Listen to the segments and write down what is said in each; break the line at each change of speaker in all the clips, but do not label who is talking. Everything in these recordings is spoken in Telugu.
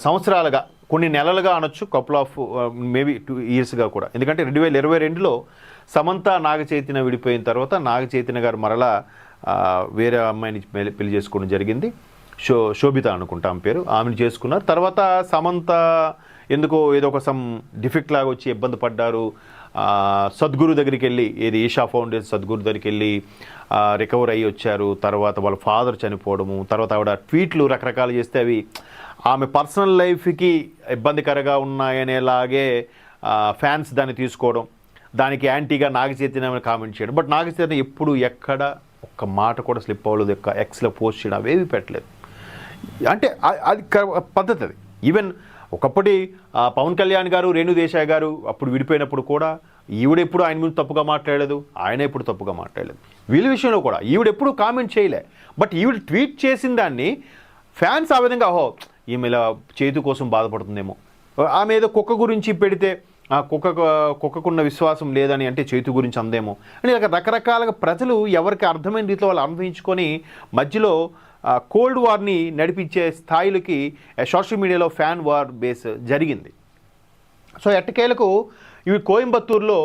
సంవత్సరాలుగా కొన్ని నెలలుగా అనొచ్చు, కపుల్ ఆఫ్ మేబీ 2 ఇయర్స్గా కూడా. ఎందుకంటే 2022లో సమంత నాగ చైతన్య విడిపోయిన తర్వాత నాగ చైతన్య గారు మరలా వేరే అమ్మాయిని పెళ్లి చేసుకోవడం జరిగింది. శోభిత అనుకుంటా ఆమె పేరు. ఆమెను చేసుకున్నారు. తర్వాత సమంత ఎందుకో ఏదో ఒక సమ్ డిఫెక్ట్ లాగా వచ్చి ఇబ్బంది పడ్డారు. సద్గురు దగ్గరికి వెళ్ళి, ఏది ఈషా ఫౌండేషన్ సద్గురు దగ్గరికి వెళ్ళి రికవర్ అయ్యి వచ్చారు. తర్వాత వాళ్ళ ఫాదర్ చనిపోవడము, తర్వాత ఆవిడ ట్వీట్లు రకరకాలు చేస్తే అవి ఆమె పర్సనల్ లైఫ్కి ఇబ్బందికరంగా ఉన్నాయనేలాగే ఫ్యాన్స్ దాన్ని తీసుకోవడం, దానికి యాంటీగా నాగ చైతన్య కామెంట్ చేయడం. బట్ నాగ చైతన్య ఎప్పుడు ఎక్కడ ఒక్క మాట కూడా స్లిప్ అవ్వలేదు. ఎక్స్లో పోస్ట్ చేయడం అవేవి పెట్టలేదు. అంటే అది పద్ధతి. అది ఈవెన్ ఒకప్పటి పవన్ కళ్యాణ్ గారు, రేణు దేశాయ్ గారు అప్పుడు విడిపోయినప్పుడు కూడా ఈవిడెప్పుడు ఆయన ముందు తప్పుగా మాట్లాడలేదు, ఆయన ఎప్పుడు తప్పుగా మాట్లాడలేదు. వీళ్ళ విషయంలో కూడా ఈవిడెప్పుడు కామెంట్ చేయలే. బట్ ఈవిడ ట్వీట్ చేసిన దాన్ని ఫ్యాన్స్ ఆ విధంగా ఈమె ఇలా చేతు కోసం బాధపడుతుందేమో, ఆమె ఏదో కుక్క గురించి పెడితే కుక్కకున్న విశ్వాసం లేదని అంటే చేతు గురించి అందేమో అని రకరకాలుగా ప్రజలు ఎవరికి అర్థమైన రీతిలో వాళ్ళు అనుభవించుకొని మధ్యలో కోల్డ్ వార్ని నడిపించే స్థాయిలకి సోషల్ మీడియాలో ఫ్యాన్ వార్ బేస్ జరిగింది. సో ఎట్టకేలకు ఇవి కోయంబత్తూరులో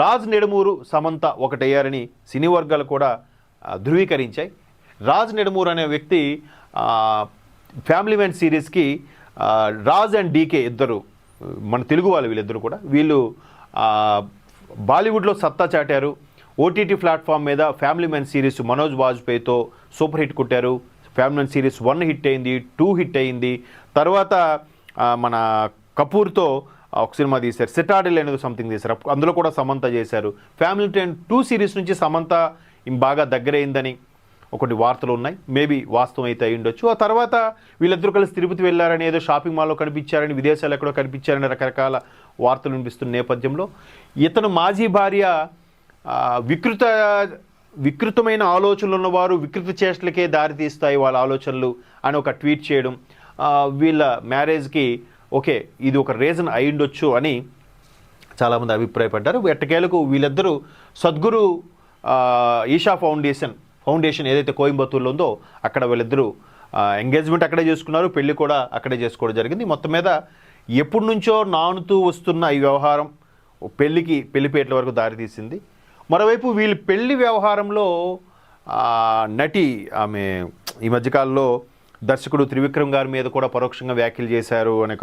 రాజ్ నెడమూరు సమంత ఒకటయ్యారని సినీ వర్గాలు కూడా ధృవీకరించాయి. రాజ్ నెడమూరు అనే వ్యక్తి ఫ్యామిలీ మ్యాన్ సిరీస్కి రాజ్ అండ్ డీకే ఇద్దరు మన తెలుగు వాళ్ళు, వీళ్ళిద్దరు కూడా వీళ్ళు బాలీవుడ్లో సత్తా చాటారు. ఓటీటీ ప్లాట్ఫామ్ మీద ఫ్యామిలీ మ్యాన్ సిరీస్ మనోజ్ వాజ్పేయితో సూపర్ హిట్ కొట్టారు. ఫ్యామిలీ మ్యాన్ సిరీస్ 1 హిట్ అయింది, 2 హిట్ అయింది. తర్వాత మన కపూర్తో ఒక సినిమా తీశారు, సిటాడిల్ అనేది సంథింగ్ తీశారు, అందులో కూడా సమంత చేశారు. ఫ్యామిలీ 2 సిరీస్ నుంచి సమంత బాగా దగ్గరైందని ఒకటి వార్తలు ఉన్నాయి. మేబీ వాస్తవం అయితే అయి ఉండొచ్చు. ఆ తర్వాత వీళ్ళిద్దరూ కలిసి తిరుపతి వెళ్ళారని, ఏదో షాపింగ్ మాల్లో కనిపించారని, విదేశాలు ఎక్కడో కనిపించారని రకరకాల వార్తలు వినిపిస్తున్న నేపథ్యంలో ఇతను మాజీ భార్య వికృతమైన ఆలోచనలు ఉన్నవారు వికృత చేష్టలకే దారితీస్తాయి వాళ్ళ ఆలోచనలు అని ఒక ట్వీట్ చేయడం, వీళ్ళ మ్యారేజ్కి ఓకే ఇది ఒక రీజన్ అయి ఉండొచ్చు అని చాలామంది అభిప్రాయపడ్డారు. ఎట్టకేలకు వీళ్ళిద్దరూ సద్గురు ఈషా ఫౌండేషన్ ఏదైతే కోయంబత్తూరులో ఉందో అక్కడ వీళ్ళిద్దరూ ఎంగేజ్మెంట్ అక్కడే చేసుకున్నారు, పెళ్లి కూడా అక్కడే చేసుకోవడం జరిగింది. మొత్తం మీద ఎప్పటి నుంచో నానుతూ వస్తున్న ఈ వ్యవహారం పెళ్లిపేటల వరకు దారితీసింది. మరోవైపు వీళ్ళ పెళ్లి వ్యవహారంలో నటి ఆమె ఈ మధ్యకాలంలో దర్శకుడు త్రివిక్రమ్ గారి మీద కూడా పరోక్షంగా వ్యాఖ్యలు చేశారు అనే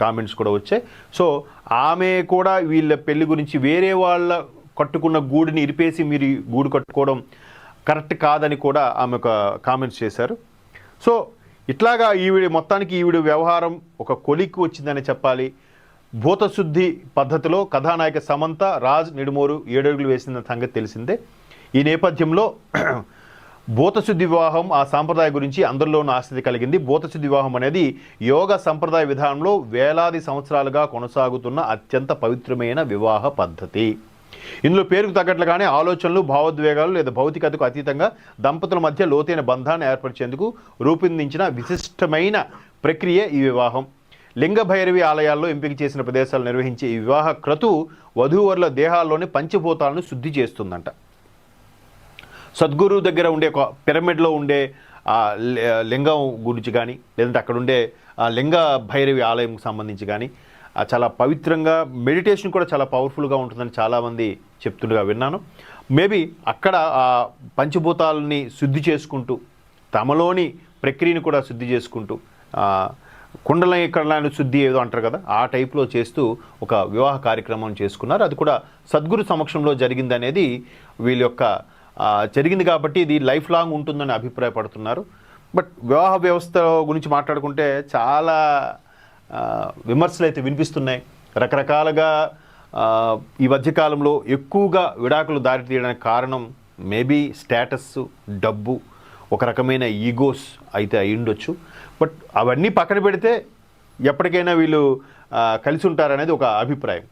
కామెంట్స్ కూడా వచ్చాయి. సో ఆమె కూడా వీళ్ళ పెళ్లి గురించి వేరే వాళ్ళ కట్టుకున్న గూడిని ఇరిపేసి మీరు గూడు కట్టుకోవడం కరెక్ట్ కాదని కూడా ఆమె ఒక కామెంట్స్ చేశారు. సో ఇట్లాగా మొత్తానికి ఈవిడ వ్యవహారం ఒక కొలిక్కి వచ్చిందని చెప్పాలి. భూతశుద్ధి పద్ధతిలో కథానాయక సమంత రాజ్ నెడుమూరు 7 అడుగులు వేసిన సంగతి తెలిసిందే. ఈ నేపథ్యంలో భూతశుద్ధి వివాహం ఆ సాంప్రదాయం గురించి అందరిలోనూ ఆసక్తి కలిగింది. భూతశుద్ధి వివాహం అనేది యోగ సంప్రదాయ విధానంలో వేలాది సంవత్సరాలుగా కొనసాగుతున్న అత్యంత పవిత్రమైన వివాహ పద్ధతి. ఇందులో పేరుకు తగ్గట్లుగానే ఆలోచనలు, భావోద్వేగాలు లేదా భౌతికతకు అతీతంగా దంపతుల మధ్య లోతైన బంధాన్ని ఏర్పరిచేందుకు రూపొందించిన విశిష్టమైన ప్రక్రియ ఈ వివాహం. లింగ భైరవి ఆలయాల్లో ఎంపిక చేసిన ప్రదేశాలు నిర్వహించే ఈ వివాహ క్రతువు వధూవరుల దేహాల్లోని పంచభూతాలను శుద్ధి చేస్తుందంట. సద్గురు దగ్గర ఉండే పిరమిడ్లో ఉండే లింగం గురించి కానీ, లేదంటే అక్కడ ఉండే లింగ భైరవి ఆలయంకి సంబంధించి కానీ చాలా పవిత్రంగా, మెడిటేషన్ కూడా చాలా పవర్ఫుల్గా ఉంటుందని చాలామంది చెప్తుండగా విన్నాను. మేబీ అక్కడ ఆ పంచభూతాలని శుద్ధి చేసుకుంటూ, తమలోని ప్రక్రియను కూడా శుద్ధి చేసుకుంటూ, కుండలీకరణ శుద్ధి ఏదో అంటారు కదా, ఆ టైప్లో చేస్తూ ఒక వివాహ కార్యక్రమం చేసుకున్నారు. అది కూడా సద్గురు సమక్షంలో జరిగిందనేది వీళ్ళ యొక్క జరిగింది కాబట్టి ఇది లైఫ్ లాంగ్ ఉంటుందని అభిప్రాయపడుతున్నారు. బట్ వివాహ వ్యవస్థ గురించి మాట్లాడుకుంటే చాలా విమర్శలు అయితే వినిపిస్తున్నాయి. రకరకాలుగా ఈ మధ్యకాలంలో ఎక్కువగా విడాకులు దారితీయడానికి కారణం మేబీ స్టేటస్, డబ్బు, ఒక రకమైన ఈగోస్ అయితే అయి ఉండొచ్చు. బట్ అవన్నీ పక్కన పెడితే ఎప్పటికైనా వీళ్ళు కలిసి ఉంటారనేది ఒక అభిప్రాయం.